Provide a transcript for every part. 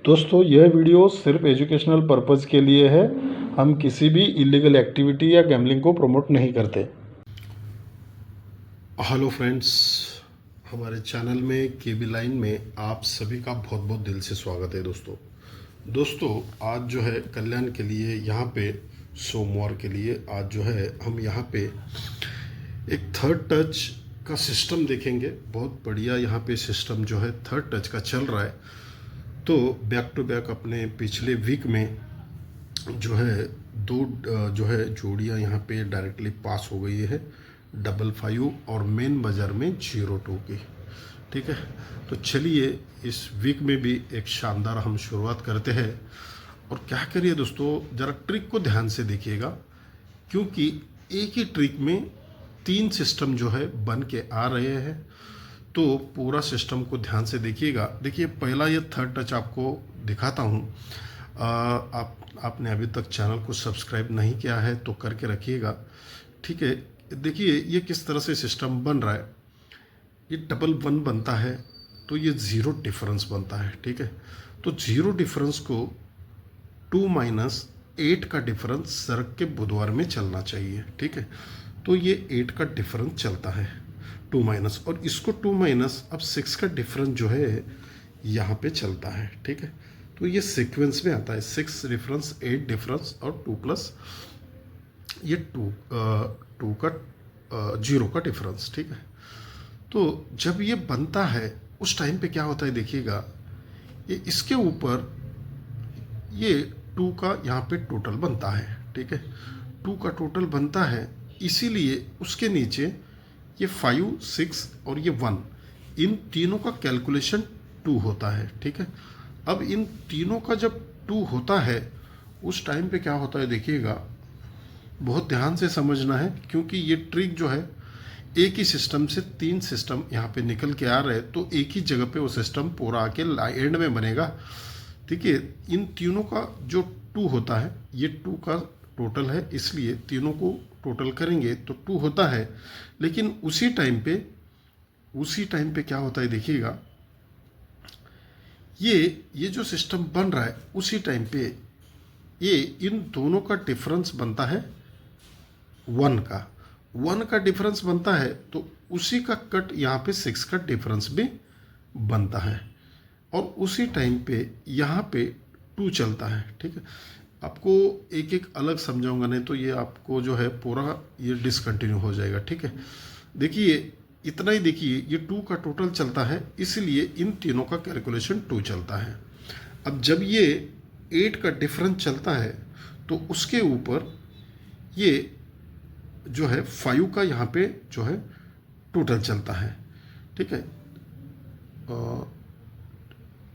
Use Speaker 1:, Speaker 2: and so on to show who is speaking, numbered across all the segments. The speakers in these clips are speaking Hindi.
Speaker 1: दोस्तों यह वीडियो सिर्फ एजुकेशनल पर्पज़ के लिए है। हम किसी भी इलीगल एक्टिविटी या गैम्बलिंग को प्रमोट नहीं करते।
Speaker 2: हेलो फ्रेंड्स, हमारे चैनल में केबी लाइन में आप सभी का बहुत बहुत दिल से स्वागत है। दोस्तों आज जो है कल्याण के लिए यहाँ पे सोमवार के लिए आज जो है हम यहाँ पे एक थर्ड टच का सिस्टम देखेंगे। बहुत बढ़िया यहाँ पे सिस्टम जो है थर्ड टच का चल रहा है। तो बैक टू बैक अपने पिछले वीक में जो है दो जो है जोड़ियाँ यहाँ पे डायरेक्टली पास हो गई है, 55 और मेन बाज़ार में 02 की। ठीक है, तो चलिए इस वीक में भी एक शानदार हम शुरुआत करते हैं। और क्या करिए दोस्तों, ज़रा ट्रिक को ध्यान से देखिएगा, क्योंकि एक ही ट्रिक में 3 सिस्टम जो है बन के आ रहे हैं। तो पूरा सिस्टम को ध्यान से देखिएगा। देखिए पहला ये थर्ड टच आपको दिखाता हूँ। आपने अभी तक चैनल को सब्सक्राइब नहीं किया है तो करके रखिएगा। ठीक है, देखिए ये किस तरह से सिस्टम बन रहा है। ये डबल 1 बनता है तो ये 0 डिफरेंस बनता है। ठीक है, तो 0 डिफरेंस को 2 माइनस 8 का डिफरेंस सड़क के बुधवार में चलना चाहिए। ठीक है, तो ये 8 का डिफरेंस चलता है 2 माइनस, और इसको 2 माइनस अब 6 का डिफरेंस जो है यहाँ पे चलता है। ठीक है, तो ये सीक्वेंस में आता है 6 डिफरेंस 8 डिफरेंस और 2 प्लस ये 2 का 0 का डिफरेंस। ठीक है, तो जब ये बनता है उस टाइम पे क्या होता है देखिएगा, ये इसके ऊपर ये 2 का यहाँ पे टोटल बनता है। ठीक है, 2 का टोटल बनता है, इसीलिए उसके नीचे ये 5 6 और ये 1, इन तीनों का कैलकुलेशन 2 होता है। ठीक है, अब इन तीनों का जब 2 होता है उस टाइम पे क्या होता है देखिएगा, बहुत ध्यान से समझना है, क्योंकि ये ट्रिक जो है एक ही सिस्टम से 3 सिस्टम यहाँ पे निकल के आ रहे हैं, तो एक ही जगह पे वो सिस्टम पूरा आके एंड में बनेगा। ठीक है, इन तीनों का जो 2 होता है, ये 2 का टोटल है, इसलिए तीनों को टोटल करेंगे तो 2 होता है। लेकिन उसी टाइम पे क्या होता है देखिएगा, ये जो सिस्टम बन रहा है उसी टाइम पे ये इन दोनों का डिफरेंस बनता है 1 का डिफरेंस बनता है, तो उसी का कट यहाँ पे 6 का डिफरेंस भी बनता है, और उसी टाइम पे यहाँ पे 2 चलता है। ठीक है, आपको एक एक अलग समझाऊंगा, नहीं तो ये आपको जो है पूरा ये डिसकंटिन्यू हो जाएगा। ठीक है, देखिए इतना ही देखिए, ये 2 का टोटल चलता है, इसलिए इन तीनों का कैलकुलेशन 2 चलता है। अब जब ये 8 का डिफरेंस चलता है तो उसके ऊपर ये जो है 5 का यहाँ पे जो है टोटल चलता है। ठीक है,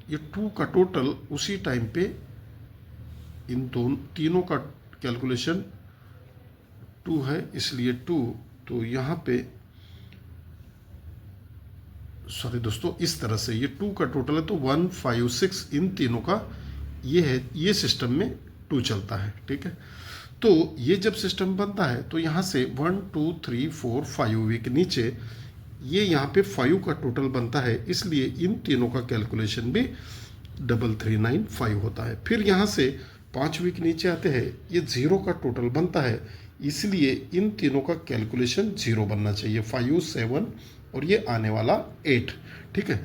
Speaker 2: ये 2 का टोटल उसी टाइम पे इन तीनों का कैलकुलेशन 2 है, इसलिए 2, तो यहाँ पे सॉरी दोस्तों, इस तरह से ये 2 का टोटल है, तो 1 5 6 इन तीनों का ये है, ये सिस्टम में 2 चलता है। ठीक है, तो ये जब सिस्टम बनता है तो यहाँ से 1 2 3 4 5 वीक नीचे ये यहाँ पे 5 का टोटल बनता है, इसलिए इन तीनों का कैलकुलेशन भी 3395 होता है। फिर यहाँ से 5 वीक नीचे आते हैं, ये 0 का टोटल बनता है, इसलिए इन तीनों का कैलकुलेशन 0 बनना चाहिए, 5 7 और ये आने वाला 8। ठीक है,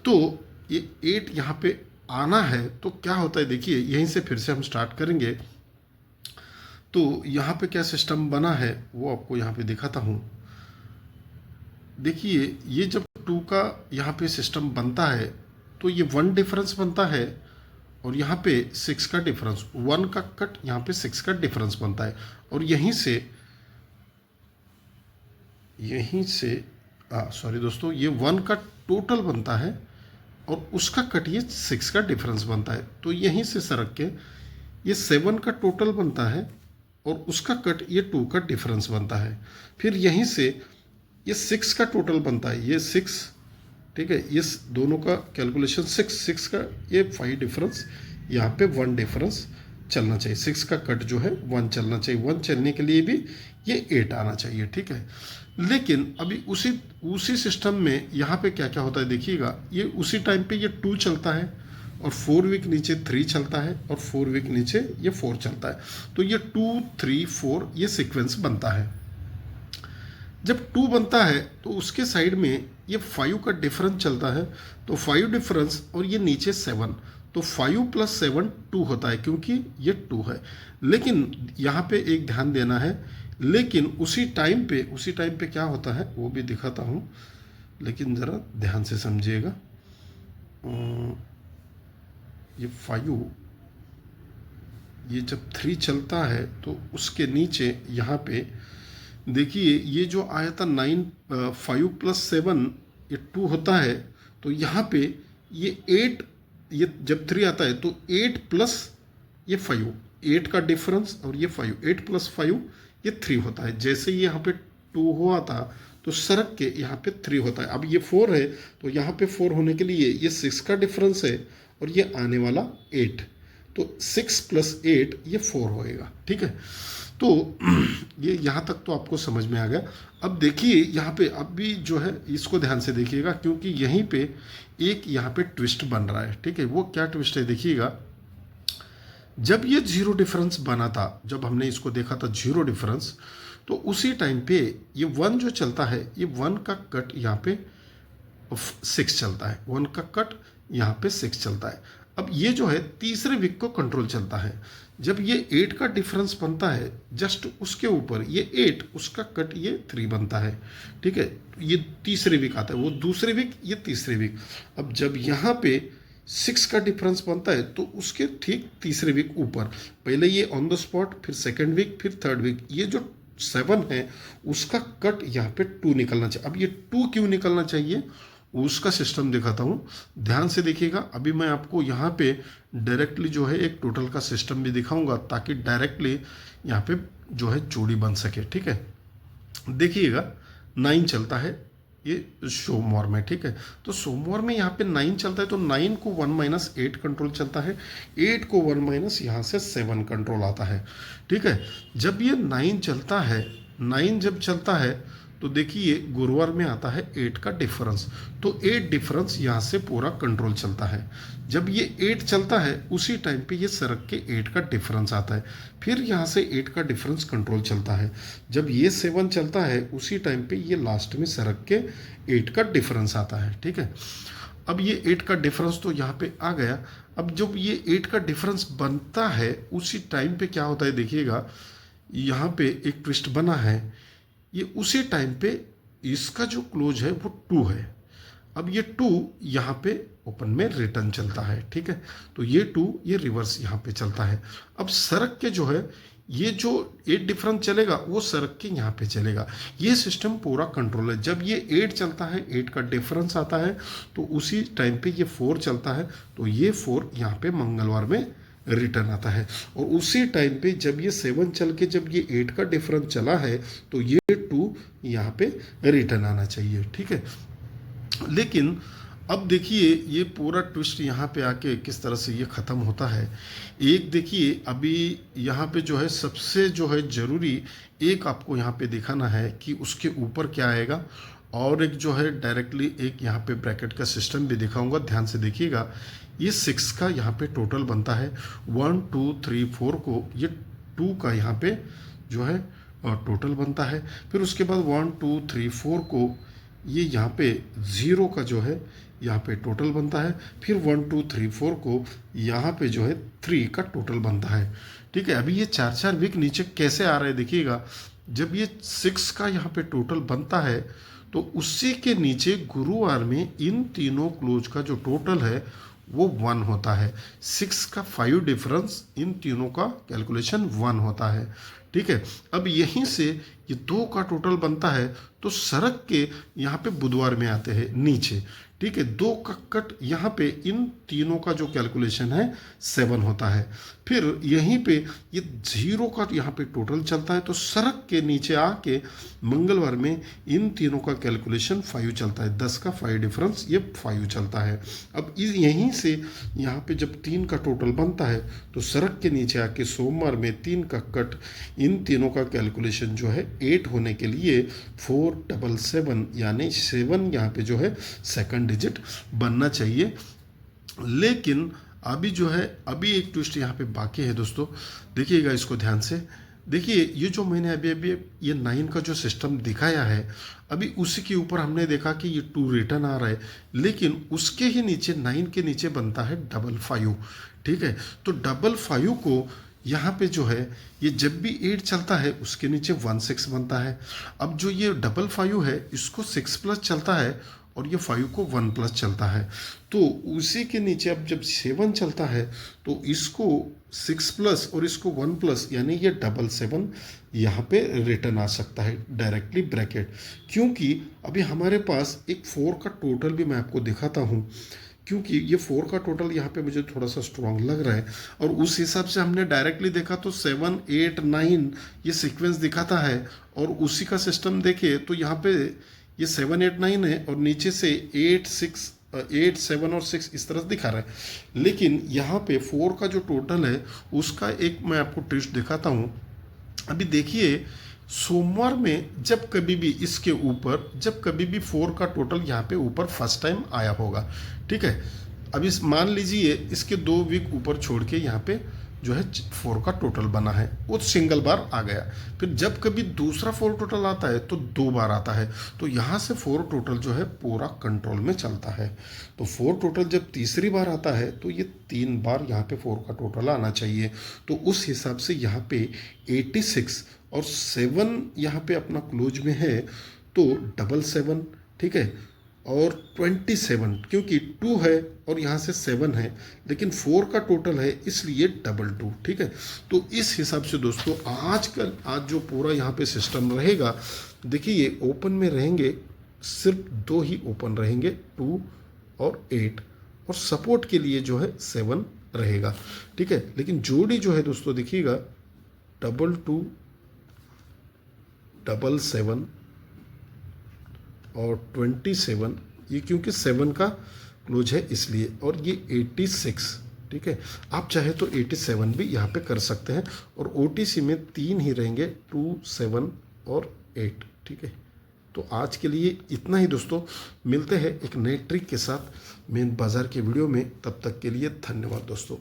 Speaker 2: तो ये 8 यहाँ पे आना है, तो क्या होता है देखिए, यहीं से फिर से हम स्टार्ट करेंगे। तो यहाँ पे क्या सिस्टम बना है वो आपको यहाँ पे दिखाता हूँ। देखिए ये जब 2 का यहाँ पे सिस्टम बनता है तो ये 1 डिफरेंस बनता है, और यहाँ पे 6 का डिफरेंस, 1 का कट यहाँ पे 6 का डिफरेंस बनता है, और यहीं से सॉरी दोस्तों, ये 1 का टोटल बनता है और उसका कट ये 6 का डिफरेंस बनता है, तो यहीं से सरक के ये 7 का टोटल बनता है और उसका कट ये 2 का डिफरेंस बनता है। फिर यहीं से ये 6 का टोटल बनता है, ये 6। ठीक है, ये दोनों का कैलकुलेशन 6 का ये 5 डिफरेंस, यहाँ पे 1 डिफरेंस चलना चाहिए, 6 का कट जो है 1 चलना चाहिए, 1 चलने के लिए भी ये 8 आना चाहिए। ठीक है, लेकिन अभी उसी सिस्टम में यहाँ पे क्या क्या होता है देखिएगा, ये उसी टाइम पे ये 2 चलता है और 4 वीक नीचे 3 चलता है और 4 वीक नीचे ये 4 चलता है। तो ये 2 3 4 ये सीक्वेंस बनता है। जब 2 बनता है तो उसके साइड में ये 5 का डिफरेंस चलता है, तो 5 डिफरेंस और ये नीचे 7, तो 5 + 7 2 होता है क्योंकि ये 2 है। लेकिन यहाँ पे एक ध्यान देना है, लेकिन उसी टाइम पे क्या होता है वो भी दिखाता हूँ, लेकिन ज़रा ध्यान से समझिएगा। ये 5 ये जब 3 चलता है तो उसके नीचे यहाँ पे देखिए ये जो आया था 9 5 + 7 ये 2 होता है, तो यहाँ पे ये 8, ये जब 3 आता है तो 8 प्लस ये 5, 8 का डिफरेंस और ये 5, 8 + 5 ये 3 होता है। जैसे ये यहाँ पे 2 हुआ था तो सरक के यहाँ पे 3 होता है। अब ये 4 है तो यहाँ पे 4 होने के लिए ये 6 का डिफरेंस है और ये आने वाला 8, तो 6 + 8 ये 4 होएगा। ठीक है, तो ये यहाँ तक तो आपको समझ में आ गया। अब देखिए यहाँ पे अब भी जो है इसको ध्यान से देखिएगा, क्योंकि यहीं पे एक यहाँ पे ट्विस्ट बन रहा है। ठीक है, वो क्या ट्विस्ट है देखिएगा। जब ये 0 डिफरेंस बना था, जब हमने इसको देखा था 0 डिफरेंस, तो उसी टाइम पे ये 1 जो चलता है, ये 1 का कट यहाँ पे 6 चलता है, 1 का कट यहाँ पे 6 चलता है। अब ये जो है तीसरे वीक को कंट्रोल चलता है। जब ये 8 का डिफरेंस बनता है, जस्ट उसके ऊपर ये 8, उसका कट ये 3 बनता है। ठीक है, ये तीसरे वीक आता है, वो दूसरे वीक, ये तीसरे वीक। अब जब यहाँ पे 6 का डिफरेंस बनता है तो उसके ठीक तीसरे वीक ऊपर, पहले ये ऑन द स्पॉट, फिर सेकेंड वीक, फिर थर्ड वीक, ये जो 7 है उसका कट यहाँ पे 2 निकलना चाहिए। अब ये 2 क्यों निकलना चाहिए उसका सिस्टम दिखाता हूँ, ध्यान से देखिएगा। अभी मैं आपको यहाँ पे डायरेक्टली जो है एक टोटल का सिस्टम भी दिखाऊंगा, ताकि डायरेक्टली यहाँ पे जो है जोड़ी बन सके। ठीक है, देखिएगा 9 चलता है ये सोमवार में। ठीक है, तो सोमवार में यहाँ पे 9 चलता है, तो 9 को 1 - 8 कंट्रोल चलता है, 8 को 1 - यहाँ से 7 कंट्रोल आता है। ठीक है, जब ये 9 चलता है, 9 जब चलता है तो देखिए गुरुवार में आता है 8 का डिफरेंस, तो 8 डिफरेंस यहाँ से पूरा कंट्रोल चलता है। जब ये 8 चलता है उसी टाइम पे ये सरक के 8 का डिफरेंस आता है, फिर यहाँ से 8 का डिफरेंस कंट्रोल चलता है। जब ये 7 चलता है उसी टाइम पे ये लास्ट में सरक के 8 का डिफरेंस आता है। ठीक है, अब ये 8 का डिफरेंस तो यहाँ पे आ गया। अब जब ये 8 का डिफरेंस बनता है उसी टाइम पे क्या होता है देखिएगा, यहाँ पे एक ट्विस्ट बना है, ये उसी टाइम पे इसका जो क्लोज है वो 2 है। अब ये 2 यहाँ पे ओपन में रिटर्न चलता है। ठीक है, तो ये 2 ये रिवर्स यहाँ पे चलता है। अब सरक के जो है ये जो 8 डिफरेंस चलेगा वो सरक के यहाँ पे चलेगा। ये सिस्टम पूरा कंट्रोल है। जब ये 8 चलता है, 8 का डिफरेंस आता है, तो उसी टाइम पे ये 4 चलता है, तो ये 4 यहाँ पे मंगलवार में रिटर्न आता है। और उसी टाइम पे जब ये 7 चल के जब ये 8 का डिफरेंस चला है तो ये 2 यहाँ पे रिटर्न आना चाहिए। ठीक है, लेकिन अब देखिए ये पूरा ट्विस्ट यहाँ पे आके किस तरह से ये ख़त्म होता है। एक देखिए अभी यहाँ पे जो है सबसे जो है ज़रूरी एक आपको यहाँ पे दिखाना है कि उसके ऊपर क्या आएगा, और एक जो है डायरेक्टली एक यहाँ पे ब्रैकेट का सिस्टम भी दिखाऊंगा, ध्यान से देखिएगा। ये 6 का यहाँ पे टोटल बनता है, 1 2 3 4 को ये 2 का यहाँ पे जो है टोटल बनता है। फिर उसके बाद 1 2 3 4 को ये यहाँ पे 0 का जो है यहाँ पे टोटल बनता है। फिर 1 2 3 4 को यहाँ पे जो है 3 का टोटल बनता है। ठीक है, अभी ये 4 वीक नीचे कैसे आ रहे हैं देखिएगा। जब ये 6 का यहाँ पे टोटल बनता है तो उसी के नीचे गुरुवार में इन तीनों क्लोज का जो टोटल है वो 1 होता है। 6 का 5 डिफरेंस, इन तीनों का कैलकुलेशन 1 होता है। ठीक है, अब यहीं से ये 2 का टोटल बनता है तो सरक के यहाँ पे बुधवार में आते हैं नीचे। ठीक है, 2 का कट यहाँ पे इन तीनों का जो कैलकुलेशन है 7 होता है। फिर यहीं पे ये 0 का यहाँ पे टोटल चलता है तो सरक के नीचे आके मंगलवार में इन तीनों का कैलकुलेशन 5 चलता है। 10 का 5 डिफरेंस ये 5 चलता है। अब यहीं से यहाँ पे जब 3 का टोटल बनता है तो सरक के नीचे आके सोमवार में 3 का कट, इन तीनों का कैलकुलेशन जो है 8 होने के लिए 4 7 7 यानी 7 यहाँ पे जो है सेकंड डिजिट बनना चाहिए। लेकिन अभी जो है अभी एक ट्विस्ट यहाँ पे बाकी है दोस्तों, देखिएगा इसको ध्यान से। देखिए ये जो मैंने अभी अभी ये 9 का जो सिस्टम दिखाया है, अभी उसी के ऊपर हमने देखा कि ये 2 रिटर्न आ रहा है, लेकिन उसके ही नीचे 9 के नीचे बनता है 55, ठीक है। तो 55 को यहाँ पे जो है ये जब भी 8 चलता है उसके नीचे 16 बनता है। अब जो ये 55 है इसको 6 प्लस चलता है और ये 5 को 1 प्लस चलता है, तो उसी के नीचे अब जब 7 चलता है तो इसको 6 प्लस और इसको 1 प्लस, यानी ये 77 यहाँ पे रिटर्न आ सकता है डायरेक्टली ब्रैकेट। क्योंकि अभी हमारे पास एक 4 का टोटल भी मैं आपको दिखाता हूँ, क्योंकि ये 4 का टोटल यहाँ पे मुझे थोड़ा सा स्ट्रॉन्ग लग रहा है, और उस हिसाब से हमने डायरेक्टली देखा तो 7 8 9 ये सीक्वेंस दिखाता है, और उसी का सिस्टम देखे तो यहाँ पे ये 7 8 9 है और नीचे से 8 7 और 6 इस तरह दिखा रहा है। लेकिन यहाँ पे 4 का जो टोटल है उसका एक मैं आपको ट्विस्ट दिखाता हूँ। अभी देखिए सोमवार में जब कभी भी इसके ऊपर जब कभी भी 4 का टोटल यहाँ पे ऊपर फर्स्ट टाइम आया होगा, ठीक है। अब इस मान लीजिए इसके 2 वीक ऊपर छोड़ के यहाँ पे जो है 4 का टोटल बना है, वो सिंगल बार आ गया। फिर जब कभी दूसरा 4 टोटल आता है तो 2 बार आता है, तो यहाँ से 4 टोटल जो है पूरा कंट्रोल में चलता है। तो 4 टोटल जब तीसरी बार आता है तो ये 3 बार यहाँ पे 4 का टोटल आना चाहिए। तो उस हिसाब से यहाँ पे 86 और 7 यहाँ पे अपना क्लोज में है तो 77, ठीक है, और 27, क्योंकि 2 है और यहाँ से 7 है, लेकिन 4 का टोटल है इसलिए 22, ठीक है। तो इस हिसाब से दोस्तों आज जो पूरा यहाँ पे सिस्टम रहेगा, देखिए ये ओपन में रहेंगे, सिर्फ 2 ही ओपन रहेंगे, 2 और 8, और सपोर्ट के लिए जो है 7 रहेगा, ठीक है। लेकिन जोड़ी जो है दोस्तों देखिएगा 22 77 और 27, ये क्योंकि 7 का क्लोज है इसलिए, और ये 86, ठीक है। आप चाहे तो 87 भी यहाँ पे कर सकते हैं, और OTC में 3 ही रहेंगे, 2 7 और 8, ठीक है। तो आज के लिए इतना ही दोस्तों, मिलते हैं एक नए ट्रिक के साथ मेन बाज़ार के वीडियो में। तब तक के लिए धन्यवाद दोस्तों।